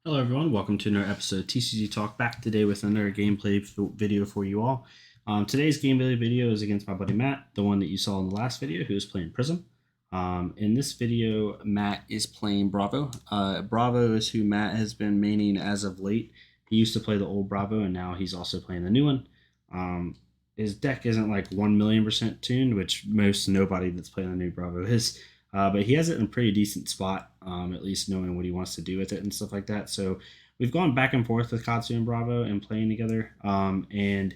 Hello everyone, welcome to another episode of TCG Talk, back today with another gameplay video for you all. Today's gameplay video is against my buddy Matt, the one that you saw in the last video, who was playing Prism. In this video, Matt is playing Bravo. Bravo is who Matt has been maining as of late. He used to play the old Bravo, and now he's also playing the new one. His deck isn't like 1,000,000% tuned, which most nobody that's playing the new Bravo is. But he has it in a pretty decent spot, at least knowing what he wants to do with it and stuff like that. So we've gone back and forth with Katsu and Bravo and playing together. And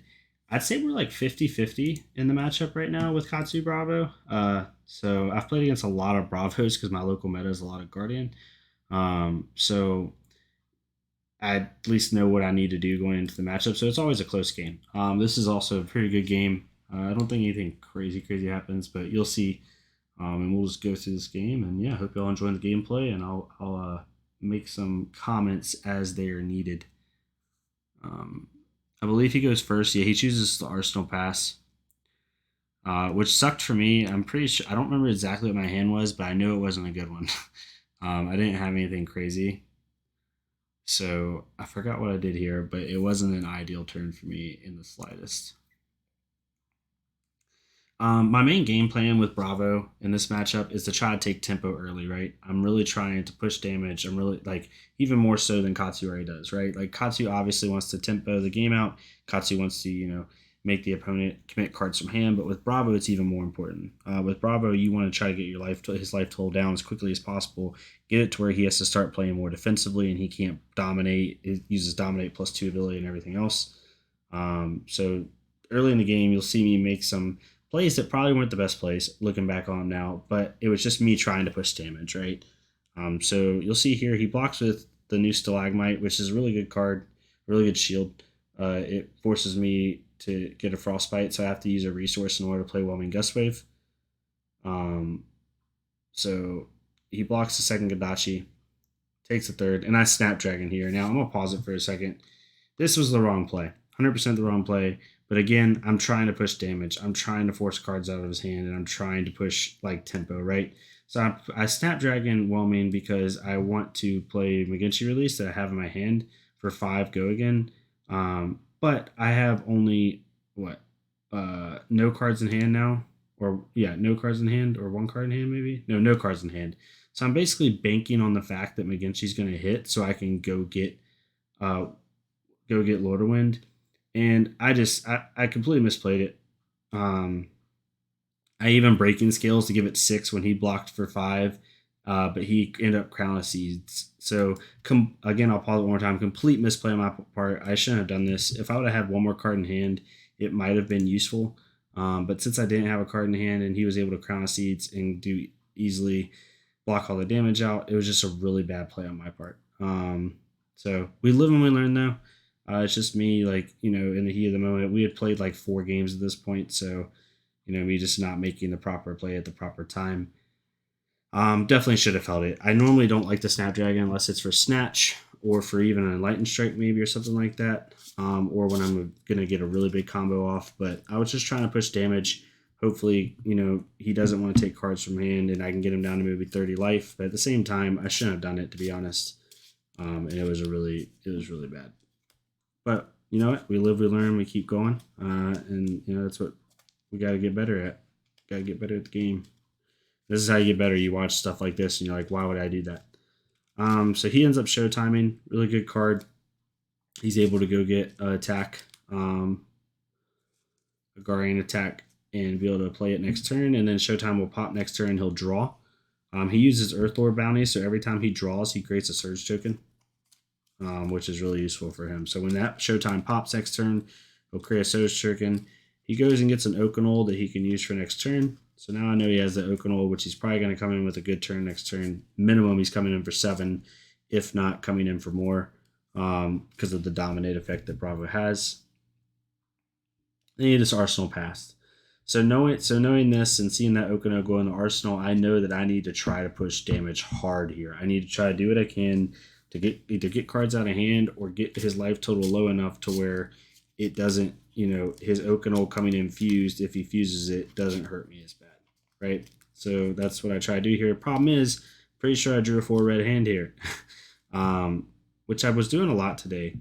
I'd say we're like 50-50 in the matchup right now with Katsu Bravo. So I've played against a lot of Bravos because my local meta is a lot of Guardian. So I at least know what I need to do going into the matchup. So it's always a close game. This is also a pretty good game. I don't think anything crazy happens, but you'll see. And we'll just go through this game, and yeah, hope y'all enjoy the gameplay, and I'll make some comments as they are needed. I believe he goes first. Yeah, he chooses the Arsenal pass, which sucked for me. I'm pretty sure, I don't remember exactly what my hand was, but I know it wasn't a good one. I didn't have anything crazy, so I forgot what I did here, but it wasn't an ideal turn for me in the slightest. My main game plan with Bravo in this matchup is to try to take tempo early, right? I'm really trying to push damage. I'm really, like, even more so than Katsu already does, right? Like, Katsu obviously wants to tempo the game out. Katsu wants to, make the opponent commit cards from hand, but with Bravo, it's even more important. With Bravo, you want to try to get his life total down as quickly as possible, get it to where he has to start playing more defensively and he can't dominate. It uses dominate +2 ability and everything else. So early in the game, you'll see me make some plays that probably weren't the best plays, looking back on them now, but it was just me trying to push damage, right? So you'll see here, he blocks with the new Stalagmite, which is a really good card, really good shield. It forces me to get a Frostbite, so I have to use a resource in order to play Whelming Gustwave. So he blocks the second Gadachi, takes the third, and I Snapdragon here. Now I'm going to pause it for a second. This was the wrong play, 100% the wrong play. But again, I'm trying to push damage. I'm trying to force cards out of his hand, and I'm trying to push like tempo, right? So I Snapdragon Whelming because I want to play McGinty Release that I have in my hand for 5 go again. But I have only no cards in hand now, or yeah, no cards in hand, or 1 card in hand maybe. No cards in hand. So I'm basically banking on the fact that McGinty's going to hit, so I can go get Lord of Wind. And I completely misplayed it. I even breaking scales to give it 6 when he blocked for 5, but he ended up Crown of Seeds. So again, I'll pause it one more time. Complete misplay on my part. I shouldn't have done this. If I would have had 1 more card in hand, it might have been useful. But since I didn't have a card in hand and he was able to Crown of Seeds and do easily block all the damage out, it was just a really bad play on my part. So we live and we learn though. It's just me, like, in the heat of the moment. We had played like 4 games at this point, so, me just not making the proper play at the proper time. Definitely should have held it. I normally don't like the Snapdragon unless it's for Snatch or for even an Enlightened Strike maybe or something like that, or when I'm going to get a really big combo off. But I was just trying to push damage. Hopefully, he doesn't want to take cards from hand and I can get him down to maybe 30 life. But at the same time, I shouldn't have done it, to be honest. And it was really bad. But you know what? We live, we learn, we keep going. And, that's what we got to get better at. Got to get better at the game. This is how you get better. You watch stuff like this and you're like, why would I do that? So he ends up showtiming. Really good card. He's able to go get an attack, a Guardian attack, and be able to play it next turn. And then Showtime will pop next turn. He'll draw. He uses Earthlord bounty, so every time he draws, he creates a Surge token. Which is really useful for him. So when that Showtime pops next turn, he'll create a Surge token. He goes and gets an Oakenol that he can use for next turn. So now I know he has the Oakenol, which he's probably going to come in with a good turn next turn. Minimum, he's coming in for 7, if not coming in for more, because of the Dominate effect that Bravo has. Then he just Arsenal passed. So knowing this and seeing that Oakenol go in the Arsenal, I know that I need to try to push damage hard here. I need to try to do what I can to either get cards out of hand or get his life total low enough to where it doesn't, his Oakenol coming in fused, if he fuses it, doesn't hurt me as bad, right? So that's what I try to do here. Problem is, pretty sure I drew a 4 red hand here. which I was doing a lot today.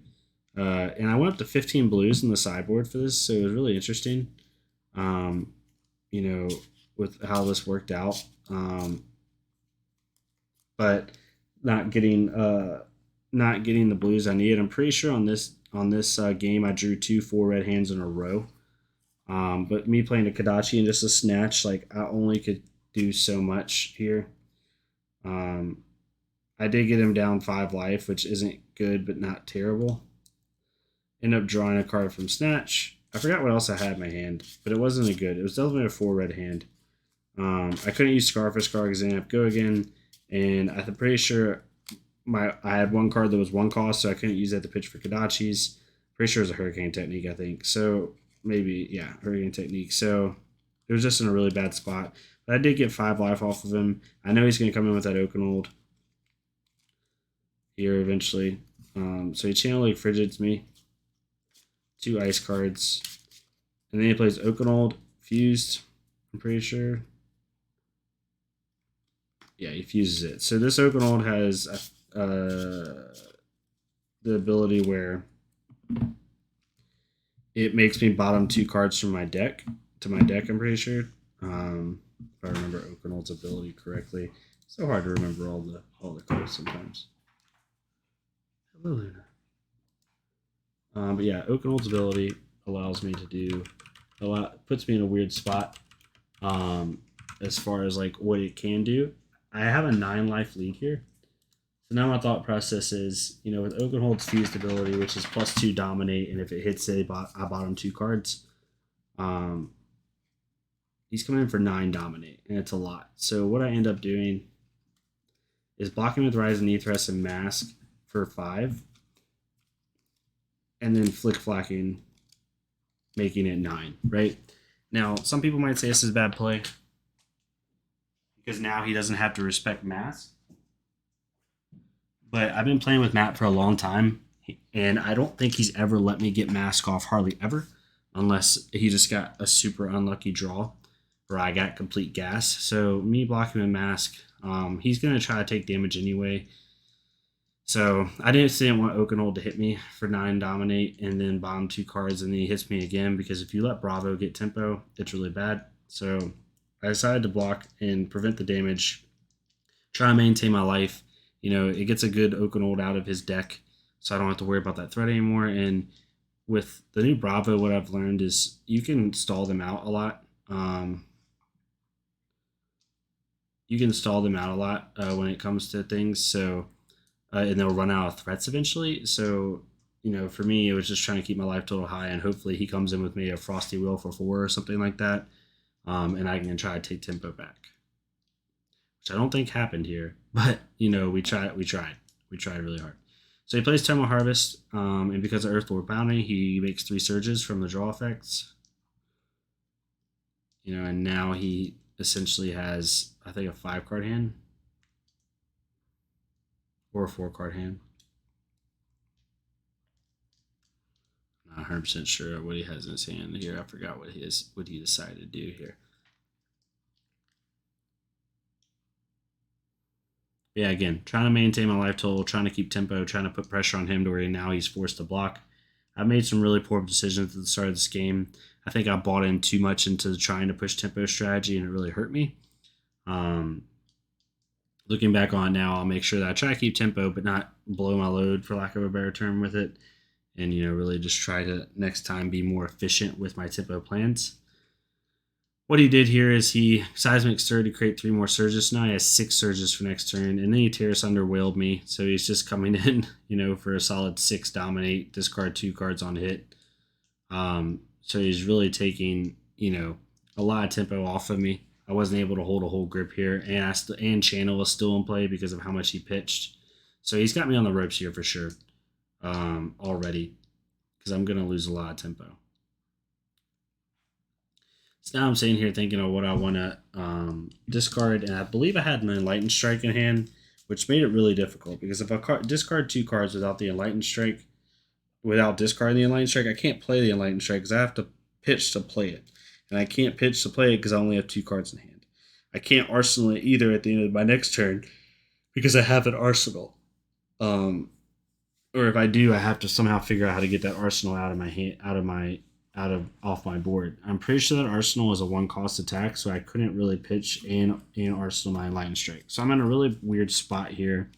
And I went up to 15 blues in the sideboard for this, so it was really interesting. Um, you know, with how this worked out. But not getting not getting the blues I needed. I'm pretty sure on this game I drew 2 4 red hands in a row. But me playing a Kadachi and just a snatch, like I only could do so much here. Um, I did get him down 5 life, which isn't good but not terrible. End up drawing a card from snatch. I forgot what else I had in my hand, but it wasn't a good. It was definitely a 4 red hand. I couldn't use Scar for Scar because I ended up go again, and I'm pretty sure I had 1 card that was 1 cost, so I couldn't use that to pitch for Kadachis. Pretty sure it was a Hurricane Technique, I think. So maybe, yeah, Hurricane Technique. So it was just in a really bad spot. But I did get 5 life off of him. I know he's going to come in with that Oakenold here eventually. So he Channel Lake Frigids me. 2 ice cards. And then he plays Oakenold Fused, I'm pretty sure. Yeah, he fuses it. So this Oakenold has the ability where it makes me bottom 2 cards from my deck to my deck, I'm pretty sure. If I remember Oakenold's ability correctly. It's so hard to remember all the cards sometimes. Hello, Luna. But yeah, Oakenold's ability allows me to do a lot, puts me in a weird spot as far as like what it can do. I have a 9 life lead here. So now my thought process is, with Oakenold's fused ability, which is +2 dominate, and if it hits it, I bottom 2 cards. He's coming in for 9 dominate, and it's a lot. So what I end up doing is blocking with Rise and Ethress and Mask for 5, and then flick-flacking, making it 9, right? Now, some people might say this is a bad play, because now he doesn't have to respect Mask. But I've been playing with Matt for a long time, and I don't think he's ever let me get Mask off hardly ever, unless he just got a super unlucky draw, or I got complete gas. So me blocking with Mask, he's going to try to take damage anyway. So I didn't want Oakenold to hit me for 9 dominate and then bottom 2 cards, and then he hits me again, because if you let Bravo get tempo, it's really bad. So I decided to block and prevent the damage, try to maintain my life. It gets a good Oakenold out of his deck, so I don't have to worry about that threat anymore. And with the new Bravo, what I've learned is you can stall them out a lot. When it comes to things. So, and they'll run out of threats eventually. So, for me, it was just trying to keep my life total high, and hopefully he comes in with me a Frosty Will for 4 or something like that, and I can try to take tempo back, which I don't think happened here. But, we tried really hard. So he plays Thermal Harvest, and because of Earthlord Bounty, he makes 3 surges from the draw effects. And now he essentially has, I think, a 5-card hand. Or a 4-card hand. I'm not 100% sure what he has in his hand here. I forgot what he decided to do here. Yeah, again, trying to maintain my life total, trying to keep tempo, trying to put pressure on him to where now he's forced to block. I made some really poor decisions at the start of this game. I think I bought in too much into trying to push tempo strategy, and it really hurt me. Looking back on it now, I'll make sure that I try to keep tempo, but not blow my load, for lack of a better term, with it. And, really just try to, next time, be more efficient with my tempo plans. What he did here is he Seismic Stir to create 3 more surges. Now he has 6 surges for next turn, and then he Terrace Under whaled me. So he's just coming in, for a solid 6 dominate, discard 2 cards on hit. So he's really taking, a lot of tempo off of me. I wasn't able to hold a whole grip here, and Channel is still in play because of how much he pitched. So he's got me on the ropes here for sure, already, because I'm going to lose a lot of tempo. So now I'm sitting here thinking of what I want to discard, and I believe I had an Enlightened Strike in hand, which made it really difficult, because if I discard 2 cards without the Enlightened Strike, without discarding the Enlightened Strike, I can't play the Enlightened Strike because I have to pitch to play it. And I can't pitch to play it because I only have 2 cards in hand. I can't arsenal it either at the end of my next turn because I have an arsenal. or if I do, I have to somehow figure out how to get that arsenal out of my hand, out of off my board. I'm pretty sure that arsenal is a one cost attack, so I couldn't really pitch and arsenal my lightning strike. So I'm in a really weird spot here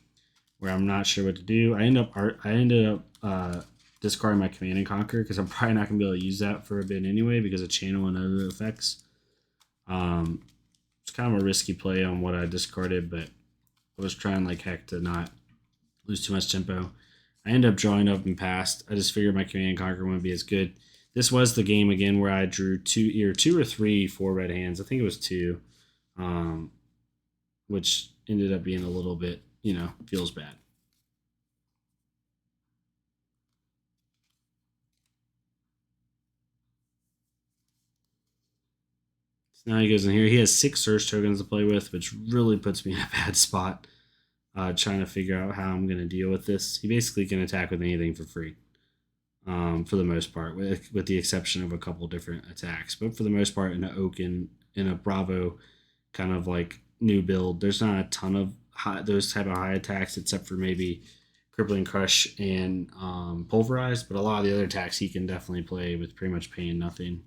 where I'm not sure what to do. I ended up discarding my command and conquer because I'm probably not gonna be able to use that for a bit anyway because of channel and other effects. It's kind of a risky play on what I discarded, but I was trying like heck to not lose too much tempo. I ended up drawing up and passed. I just figured my command and conquer wouldn't be as good. This was the game again where I drew two or three four red hands. I think it was two, which ended up being a little bit, feels bad. So now he goes in here. He has 6 search tokens to play with, which really puts me in a bad spot. Trying to figure out how I'm going to deal with this. He basically can attack with anything for free, for the most part, with the exception of a couple different attacks. But for the most part, in an Oaken, in a Bravo kind of like new build, there's not a ton of those type of high attacks, except for maybe Crippling Crush and Pulverize. But a lot of the other attacks he can definitely play with pretty much paying nothing.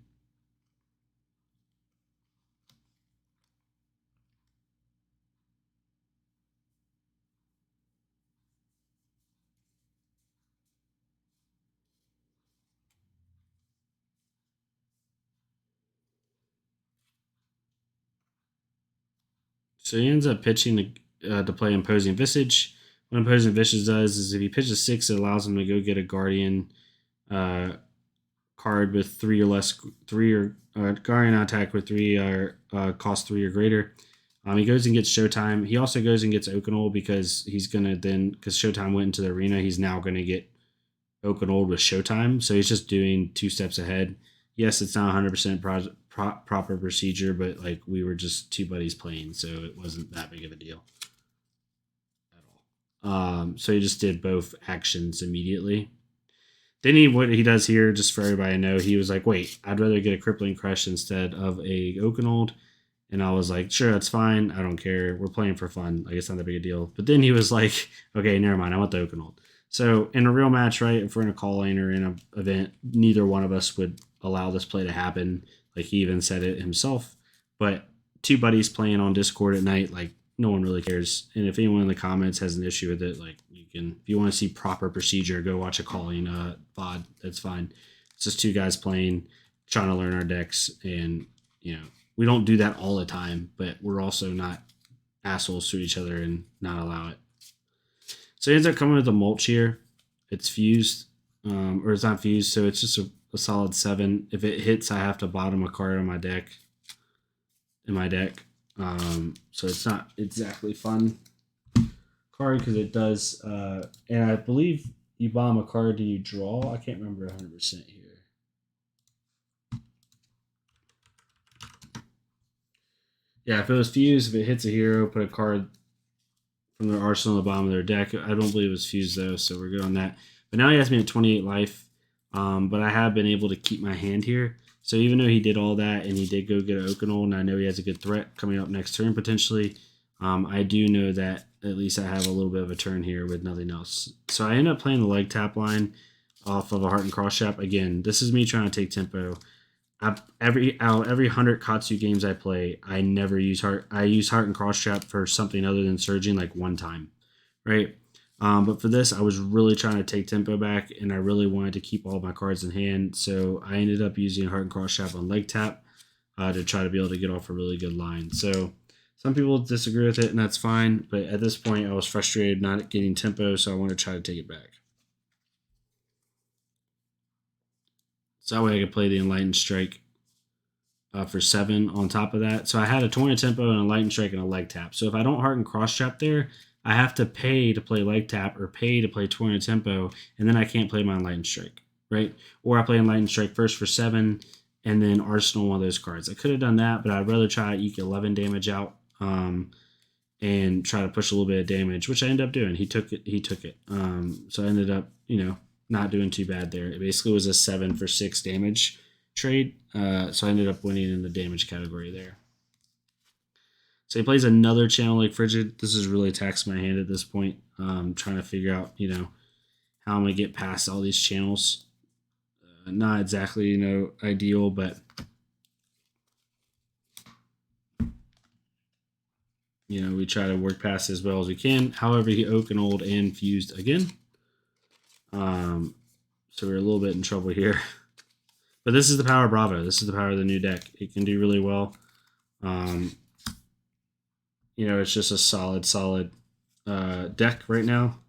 So he ends up pitching to play Imposing Visage. What Imposing Visage does is if he pitches 6, it allows him to go get a Guardian uh, card with 3 or less, 3 or Guardian attack with 3 or cost 3 or greater. He goes and gets Showtime. He also goes and gets Oakenol because he's going to then, because Showtime went into the arena, he's now going to get Oakenol with Showtime. So he's just doing 2 steps ahead. Yes, it's not 100% proper procedure, but like we were just 2 buddies playing, so it wasn't that big of a deal at all. So he just did both actions immediately. Then what he does here, just for everybody to know, he was like, "Wait, I'd rather get a Crippling Crush instead of a Oakenol." And I was like, "Sure, that's fine. I don't care. We're playing for fun. Like it's not that big a deal." But then he was like, "Okay, never mind. I want the Oakenol." So in a real match, right, if we're in a call lane or in an event, neither one of us would allow this play to happen. Like he even said it himself. But 2 buddies playing on Discord at night, like no one really cares. And if anyone in the comments has an issue with it, like you can, if you want to see proper procedure, go watch a calling VOD. That's fine. It's just 2 guys playing, trying to learn our decks, and we don't do that all the time, but we're also not assholes to each other and not allow it. So he ends up coming with a mulch here. It's fused, or it's not fused, so it's just a solid 7. If it hits, I have to bottom a card on my deck. So it's not exactly fun card because it does, and I believe you bottom a card, do you draw? I can't remember 100% here. Yeah, if it was fused, if it hits a hero, put a card from their arsenal on the bottom of their deck. I don't believe it was fused though, so we're good on that. But now he has me at 28 life, but I have been able to keep my hand here. So even though he did all that and he did go get an Oakenol, and I know he has a good threat coming up next turn potentially, I do know that at least I have a little bit of a turn here with nothing else. So I end up playing the leg tap line off of a Heart and Cross Trap. Again, this is me trying to take tempo. Every 100 Katsu games I play, I never use Heart. I use Heart and Cross Trap for something other than surging, like one time, right? But for this, I was really trying to take tempo back, and I really wanted to keep all my cards in hand. So I ended up using Heart and Cross Trap on leg tap to try to be able to get off a really good line. So some people disagree with it, and that's fine. But at this point, I was frustrated not getting tempo, so I wanted to try to take it back. So that way I could play the Enlightened Strike for 7 on top of that. So I had a 20 tempo and a Enlightened Strike and a leg tap. So if I don't Heart and Cross Trap there, I have to pay to play leg tap or pay to play 20 tempo, and then I can't play my Enlightened Strike, right? Or I play Enlightened Strike first for 7 and then Arsenal one of those cards. I could have done that, but I'd rather try to eke 11 damage out and try to push a little bit of damage, which I ended up doing. He took it. So I ended up, not doing too bad there. It basically was a 7 for 6 damage trade. So I ended up winning in the damage category there. So he plays another Channel Lake Frigid. This is really taxing my hand at this point. Trying to figure out, how I'm gonna get past all these channels. Not exactly, ideal, but we try to work past it as well as we can. However, he oak and old and fused again. So we're a little bit in trouble here. But this is the power of Bravo. This is the power of the new deck. It can do really well. It's just a solid deck right now.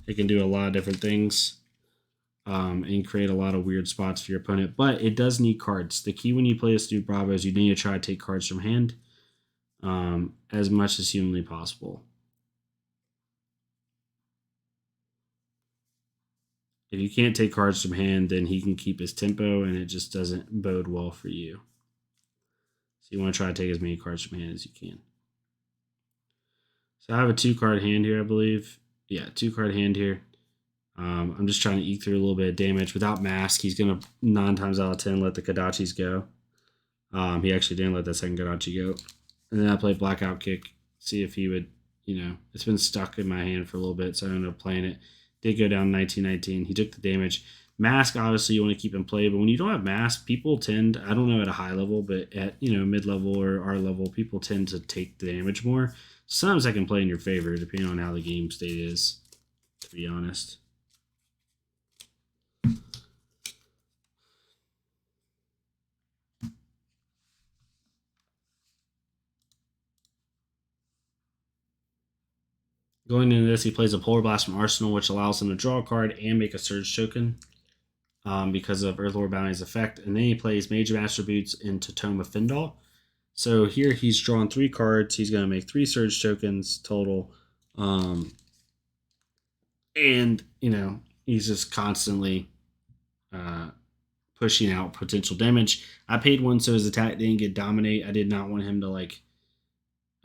It can do a lot of different things and create a lot of weird spots for your opponent. But it does need cards. The key when you play this new Bravo is you need to try to take cards from hand as much as humanly possible. If you can't take cards from hand, then he can keep his tempo, and it just doesn't bode well for you. So you want to try to take as many cards from hand as you can. So I have a 2-card hand here, I believe. Yeah, 2-card hand here. I'm just trying to eke through a little bit of damage. Without Mask, he's going to 9 times out of 10 let the Kodachis go. He actually didn't let that second Kodachi go. And then I played Blackout Kick, see if he would, it's been stuck in my hand for a little bit, so I ended up playing it. Did go down 19-19. He took the damage. Mask, obviously, you want to keep in play, but when you don't have Mask, people tend, I don't know at a high level, but at, mid-level or our level, people tend to take the damage more. Sometimes that can play in your favor, depending on how the game state is, to be honest. Going into this, he plays a Polar Blast from Arsenal, which allows him to draw a card and make a Surge token because of Earthlord Bounty's effect. And then he plays Major Master Boots into Tome of Findal. So here he's drawn 3 cards. He's going to make 3 Surge tokens total. And, he's just constantly pushing out potential damage. I paid 1 so his attack didn't get Dominate. I did not want him to,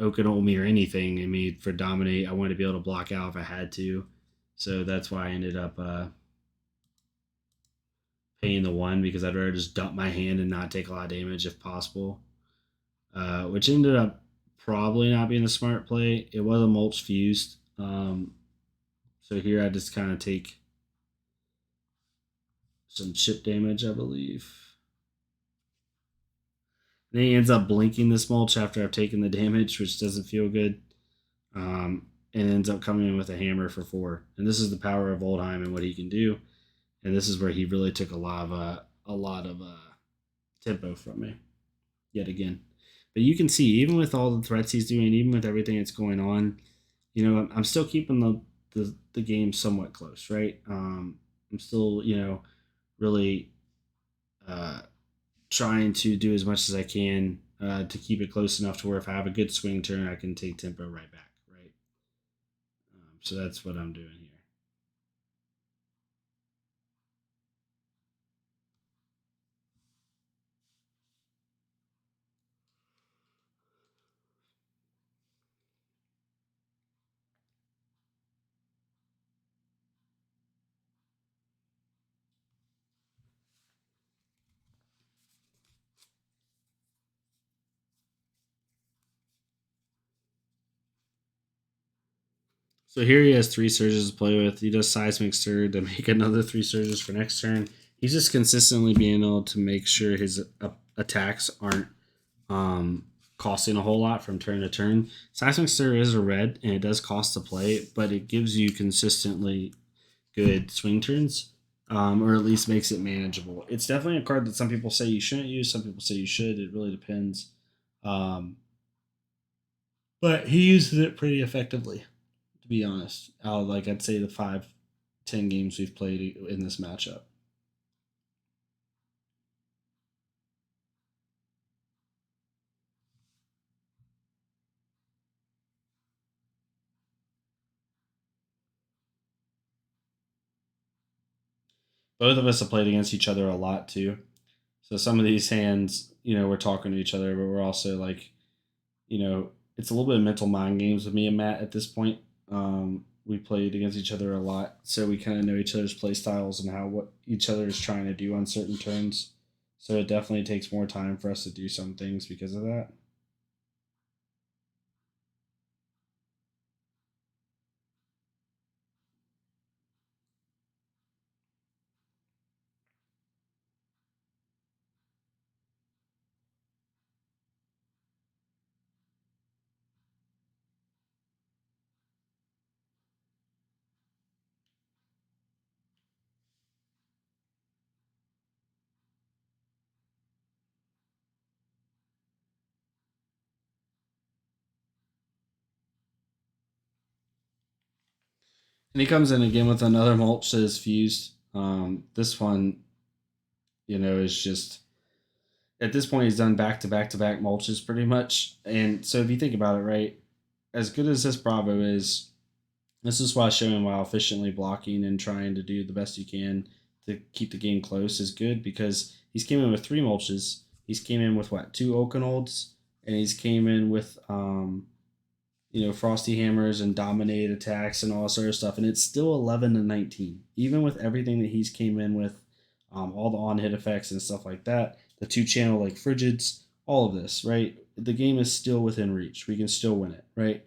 Oak me or anything. I mean, for Dominate, I wanted to be able to block out if I had to. So that's why I ended up paying the 1, because I'd rather just dump my hand and not take a lot of damage if possible. Which ended up probably not being a smart play. It was a mulch fused. So here I just kind of take some chip damage, I believe. Then he ends up blinking this mulch after I've taken the damage, which doesn't feel good. And ends up coming in with a hammer for 4. And this is the power of Oldheim and what he can do. And this is where he really took a lot of tempo from me, yet again. But you can see, even with all the threats he's doing, even with everything that's going on, I'm still keeping the game somewhat close, right? I'm still, really trying to do as much as I can to keep it close enough to where if I have a good swing turn, I can take tempo right back, right? So that's what I'm doing here. So here he has 3 surges to play with. He does Seismic Stir to make another 3 surges for next turn. He's just consistently being able to make sure his attacks aren't costing a whole lot from turn to turn. Seismic Stir is a red, and it does cost to play, but it gives you consistently good swing turns, or at least makes it manageable. It's definitely a card that some people say you shouldn't use, some people say you should. It really depends. But he uses it pretty effectively, to be honest. I'd say the 5-10 games we've played in this matchup. Both of us have played against each other a lot too. So some of these hands, we're talking to each other, but we're also it's a little bit of mental mind games with me and Matt at this point. We played against each other a lot, so we kind of know each other's play styles and what each other is trying to do on certain turns. So it definitely takes more time for us to do some things because of that. And he comes in again with another mulch that is fused. This one, is just at this point he's done back to back to back mulches pretty much. And so if you think about it, right, as good as this Bravo is, this is why showing while efficiently blocking and trying to do the best you can to keep the game close is good because he's came in with three mulches. He's came in with what, two Oakenolds, and he's came in with Frosty Hammers and Dominate attacks and all sort of stuff, and it's still 11-19, even with everything that he's came in with, all the on hit effects and stuff like that, the two channel like Frigids, all of this, right? The game is still within reach. We can still win it, right?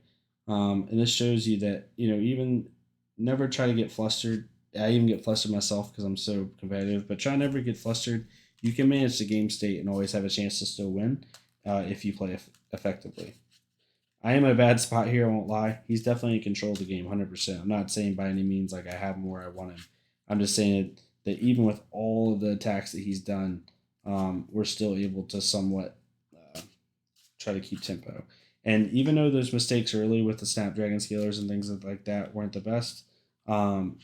And this shows you that even never try to get flustered. I even get flustered myself because I'm so competitive, but try never get flustered. You can manage the game state and always have a chance to still win if you play effectively. I am in a bad spot here. I won't lie. He's definitely in control of the game, 100%. I'm not saying by any means like I have him where I want him. I'm just saying that even with all of the attacks that he's done, we're still able to somewhat uh, try to keep tempo. And even though those mistakes early with the Snapdragon scalers and things like that weren't the best, um,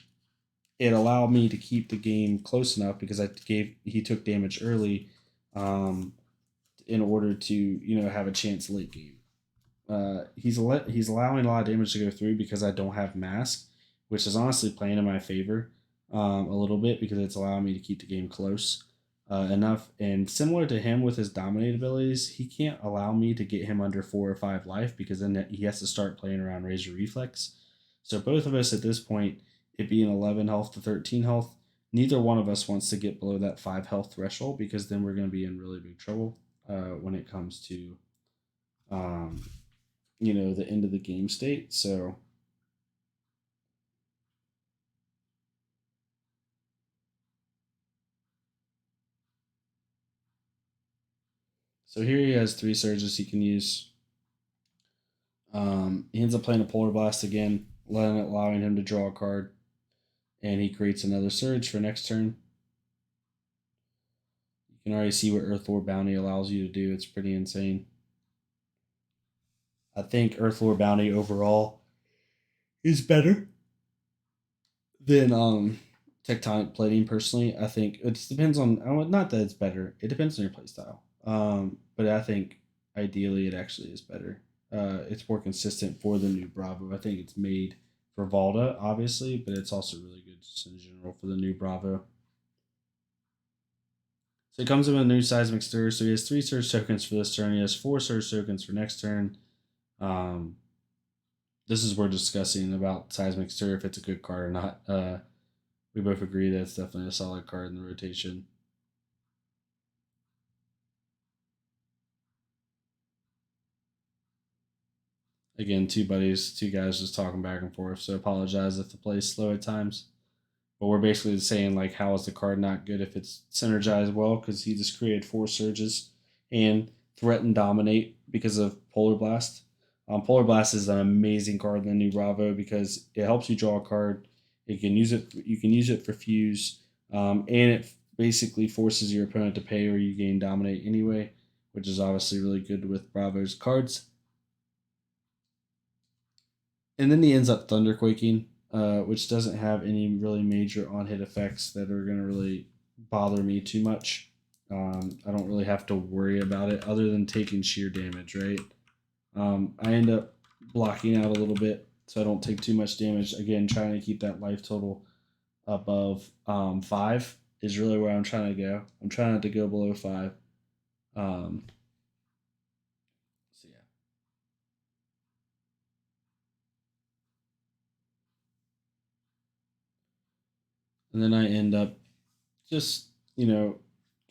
it allowed me to keep the game close enough because he took damage early, um, in order to have a chance late game. He's allowing a lot of damage to go through because I don't have mask, which is honestly playing in my favor a little bit because it's allowing me to keep the game close enough. And similar to him with his dominate abilities, he can't allow me to get him under 4 or 5 life because then he has to start playing around Razor Reflex. So both of us at this point, it being 11 health to 13 health, neither one of us wants to get below that 5 health threshold because then we're going to be in really big trouble when it comes to um, the end of the game state. So here he has three surges he can use. He ends up playing a Polar Blast again, allowing him to draw a card, and he creates another surge for next turn. You can already see what Earthlore Bounty allows you to do. It's pretty insane. I think Earthlore Bounty overall is better than Tectonic Plating. Personally, I think it depends on not that it's better. It depends on your playstyle. But I think ideally it actually is better. It's more consistent for the new Bravo. I think it's made for Valda, obviously, but it's also really good just in general for the new Bravo. So it comes in with a new Seismic Stir. So he has 3 Surge tokens for this turn. He has 4 Surge tokens for next turn. Um, this is we're discussing about Seismic Stir, if it's a good card or not. We both agree that it's definitely a solid card in the rotation. Again, two buddies, two guys just talking back and forth. So apologize if the play's slow at times. But we're basically saying like, how is the card not good if it's synergized well? Because he just created 4 surges and threatened dominate because of Polar Blast. Polar Blast is an amazing card in the new Bravo because it helps you draw a card. You can use it for fuse, and it basically forces your opponent to pay or you gain dominate anyway, which is obviously really good with Bravo's cards. And then he ends up thunderquaking, which doesn't have any really major on hit effects that are going to really bother me too much. I don't really have to worry about it other than taking sheer damage, right? I end up blocking out a little bit so I don't take too much damage. Again, trying to keep that life total above 5 is really where I'm trying to go. I'm trying not to go below 5. Um, so yeah. And then I end up just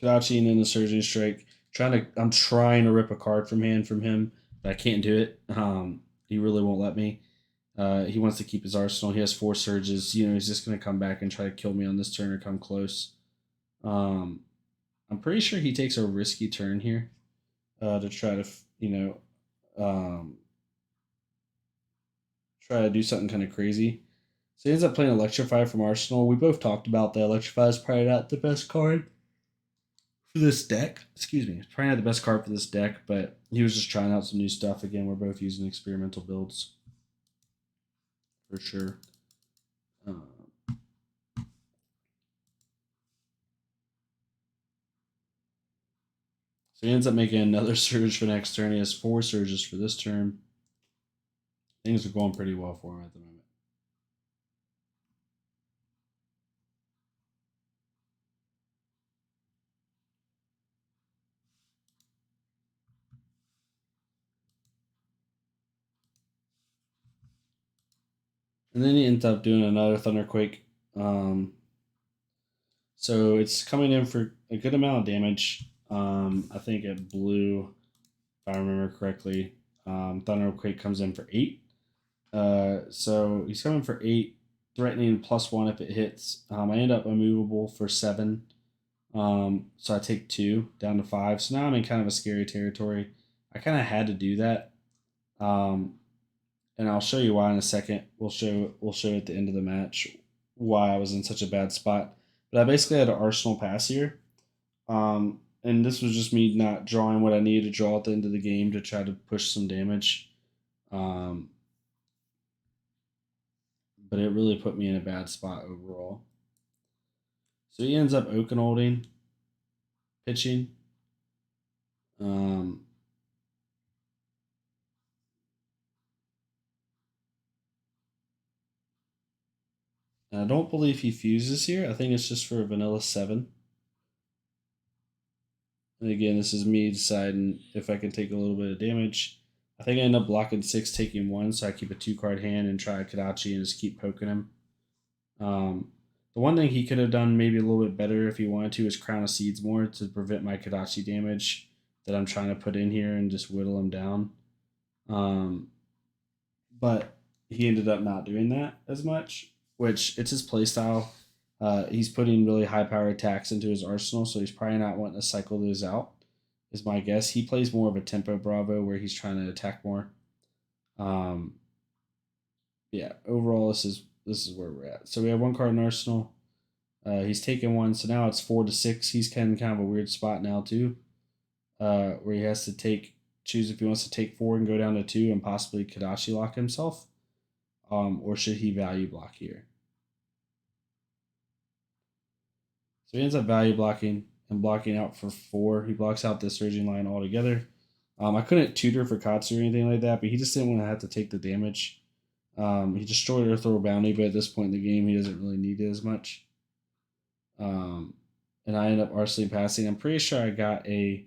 crouching in the surging strike. I'm trying to rip a card from hand from him, but I can't do it. He really won't let me. He wants to keep his arsenal. He has 4 surges. He's just gonna come back and try to kill me on this turn or come close. Um, I'm pretty sure he takes a risky turn here to try to um, try to do something kind of crazy. So he ends up playing Electrify from Arsenal. We both talked about that. Electrify is probably not the best card for this deck. Excuse me. It's probably not the best card for this deck, but he was just trying out some new stuff. Again, we're both using experimental builds for sure. So he ends up making another surge for next turn. He has 4 surges for this turn. Things are going pretty well for him at the moment. And then he ends up doing another Thunderquake. So it's coming in for a good amount of damage. I think it blew, if I remember correctly. Thunderquake comes in for 8. So he's coming for 8, threatening +1 if it hits. I end up immovable for 7. So I take 2 down to 5. So now I'm in kind of a scary territory. I kind of had to do that. And I'll show you why in a second. We'll show at the end of the match why I was in such a bad spot. But I basically had an Arsenal pass here. And this was just me not drawing what I needed to draw at the end of the game to try to push some damage. But it really put me in a bad spot overall. So he ends up Oakenholding, pitching. And I don't believe he fuses here. I think it's just for a vanilla 7. And again, this is me deciding if I can take a little bit of damage. I think I end up blocking 6, taking 1, so I keep a 2-card hand and try Kadachi and just keep poking him. The one thing he could have done maybe a little bit better if he wanted to is Crown of Seeds more to prevent my Kadachi damage that I'm trying to put in here and just whittle him down. But he ended up not doing that as much, which it's his playstyle. He's putting really high power attacks into his arsenal, so he's probably not wanting to cycle those out, is my guess. He plays more of a tempo Bravo where he's trying to attack more. Yeah, overall this is where we're at. So we have 1 card in arsenal. He's taken 1, so now it's 4 to 6. He's kind of a weird spot now too, where he has to choose if he wants to take 4 and go down to 2 and possibly Kadashi lock himself, or should he value block here? So he ends up value blocking and blocking out for 4. He blocks out the surging line altogether. I couldn't tutor for Katsu or anything like that, but he just didn't want to have to take the damage. He destroyed Earthworld Bounty, but at this point in the game, he doesn't really need it as much. And I end up arsenally passing. I'm pretty sure I got a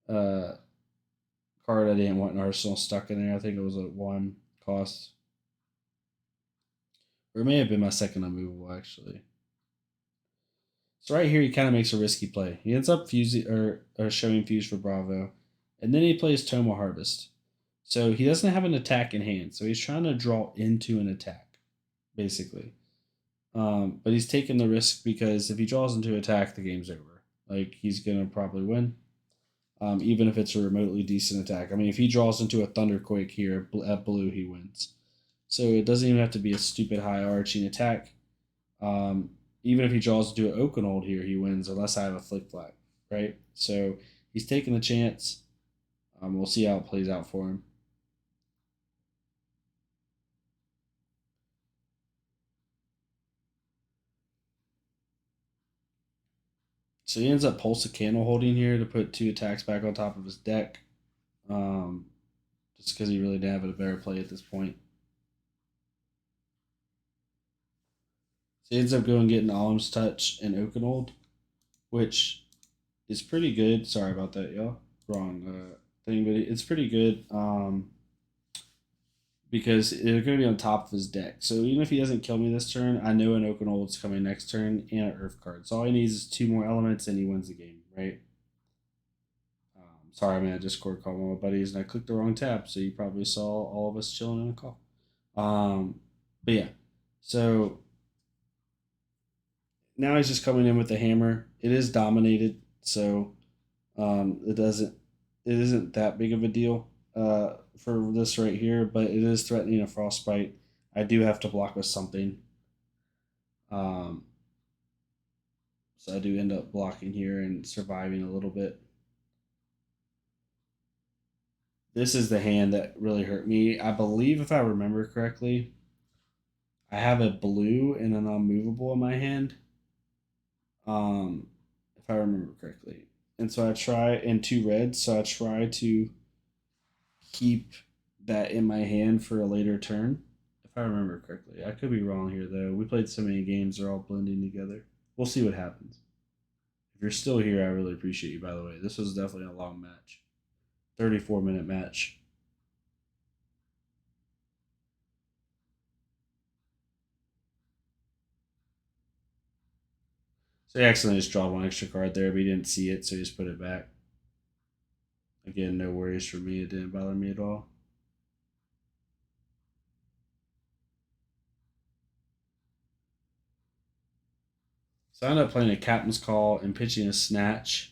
card I didn't want an arsenal stuck in there. I think it was a 1 cost. Or it may have been my second unmovable, actually. So right here, he kind of makes a risky play. He ends up fusing or showing Fuse for Bravo. And then he plays Toma Harvest. So he doesn't have an attack in hand. So he's trying to draw into an attack, basically. But he's taking the risk because if he draws into attack, the game's over. Like, he's going to probably win, even if it's a remotely decent attack. I mean, if he draws into a Thunderquake here at blue, he wins. So it doesn't even have to be a stupid high arching attack. Even if he draws into an Oakenhold here, he wins unless I have a Flick Flag, right? So he's taking the chance. We'll see how it plays out for him. So he ends up Pulse of Candle holding here to put 2 attacks back on top of his deck. Just because he really didn't have a better play at this point. So he ends up going getting Alem's Touch and Oakenhold, which is pretty good. Sorry about that, y'all. Wrong thing, but it's pretty good. Because they're going to be on top of his deck. So even if he doesn't kill me this turn, I know an Oakenhold's coming next turn and an Earth card. So all he needs is 2 more elements and he wins the game, right? Sorry, I'm in a Discord call with my buddies and I clicked the wrong tab, so you probably saw all of us chilling in a call. But yeah, so now he's just coming in with the hammer. It is dominated, so it isn't that big of a deal for this right here, but it is threatening a Frostbite. I do have to block with something. So I do end up blocking here and surviving a little bit. This is the hand that really hurt me. I believe, if I remember correctly, I have a blue and an unmovable in my hand, if I remember correctly. And so I try, and two reds, so I try to keep that in my hand for a later turn, if I remember correctly. I could be wrong here, though. We played so many games, they're all blending together. We'll see what happens. If you're still here, I really appreciate you, by the way. This was definitely a long match. 34-minute match. So he accidentally just drawed one extra card there, but he didn't see it, so he just put it back. Again, no worries for me. It didn't bother me at all. So I ended up playing a captain's call and pitching a snatch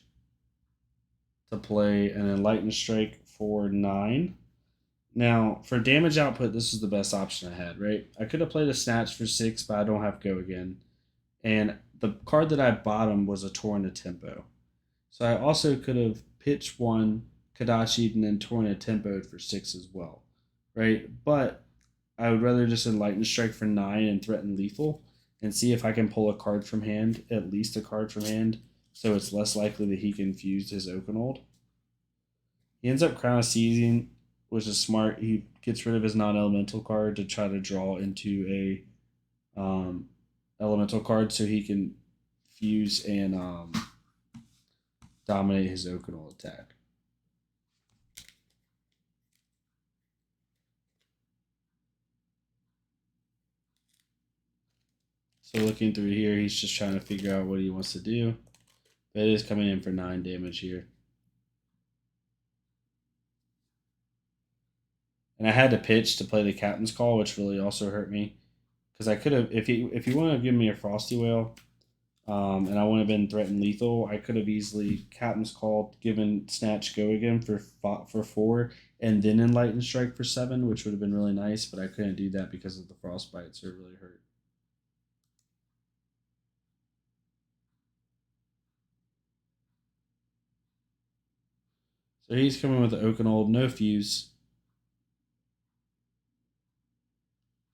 to play an enlightened strike for 9. Now, for damage output, this is the best option I had, right? I could have played a snatch for 6, but I don't have go again. And the card that I bottomed was a torn a tempo. So I also could have pitched one, Kadachi, and then torn a tempo for 6 as well, right? But I would rather just enlighten strike for 9 and threaten lethal and see if I can pull a card from hand, at least a card from hand, so it's less likely that he can fuse his Okanold. He ends up Crown of Seizing, which is smart. He gets rid of his non-elemental card to try to draw into a elemental card so he can fuse and dominate his Okanold attack. So looking through here, he's just trying to figure out what he wants to do. But it is coming in for 9 damage here. And I had to pitch to play the captain's call, which really also hurt me. Because I could have, if you want to give me a Frosty Whale, and I would have been threatened lethal, I could have easily captain's called, given snatch go again for 4, and then enlightened strike for 7, which would have been really nice. But I couldn't do that because of the frostbite, so it really hurt. So he's coming with the Okanold, no fuse.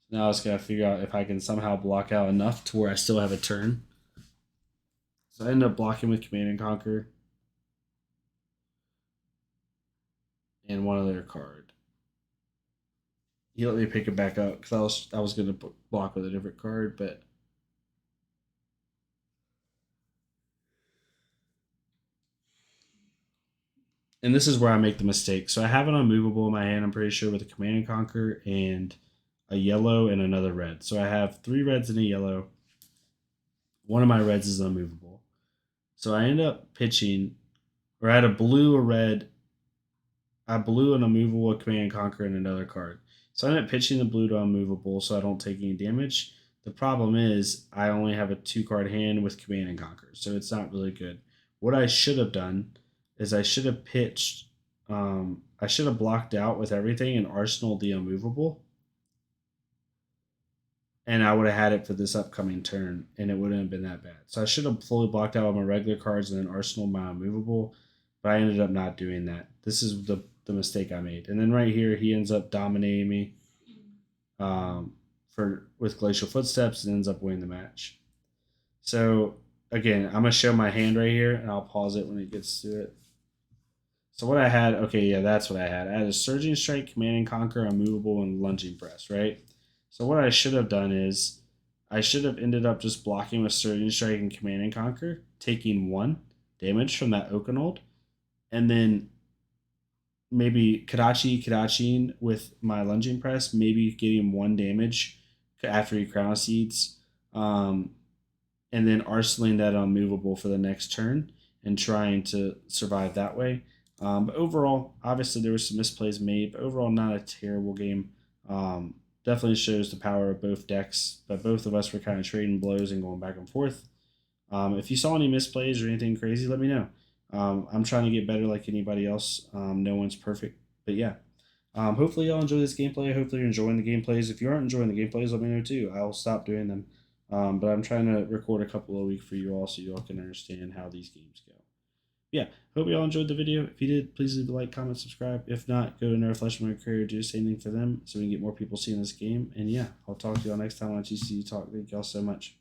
So now I just gotta figure out if I can somehow block out enough to where I still have a turn. So I end up blocking with Command and Conquer and one other card. He let me pick it back up because I was gonna block with a different card, but and this is where I make the mistake. So I have an unmovable in my hand. I'm pretty sure with a Command and Conquer and a yellow and another red. So I have 3 reds and a yellow. One of my reds is unmovable. So I end up pitching, or I had a blue, a red, I blew an unmovable, a Command and Conquer, and another card. So I ended up pitching the blue to unmovable so I don't take any damage. The problem is I only have a 2-card hand with Command and Conquer, so it's not really good. What I should have done is I should have pitched, I should have blocked out with everything and Arsenal the unmovable, and I would have had it for this upcoming turn, and it wouldn't have been that bad. So I should have fully blocked out all my regular cards and then Arsenal my unmovable, but I ended up not doing that. This is the mistake I made. And then right here, he ends up dominating me for with Glacial Footsteps and ends up winning the match. So again, I'm gonna show my hand right here, and I'll pause it when it gets to it. So what I had, okay, yeah, that's what I had. I had a Surging Strike, Command and Conquer, Unmovable, and Lunging Press, right? So what I should have done is I should have ended up just blocking with Surging Strike and Command and Conquer, taking 1 damage from that Okanold, and then maybe Kadachi with my Lunging Press, maybe getting 1 damage after he Crown Seeds, and then arsenaling that unmovable for the next turn and trying to survive that way. But overall, obviously there were some misplays made, but overall not a terrible game. Definitely shows the power of both decks, but both of us were kind of trading blows and going back and forth. If you saw any misplays or anything crazy, let me know. I'm trying to get better like anybody else. No one's perfect, but yeah. Hopefully y'all enjoy this gameplay. Hopefully you're enjoying the gameplays. If you aren't enjoying the gameplays, let me know too. I'll stop doing them. But I'm trying to record a couple a week for you all so you all can understand how these games go. Yeah, hope you all enjoyed the video. If you did, please leave a like, comment, subscribe. If not, go to Nerd Flesh My Career, do the same thing for them so we can get more people seeing this game. And yeah, I'll talk to y'all next time on TCU Talk. Thank y'all so much.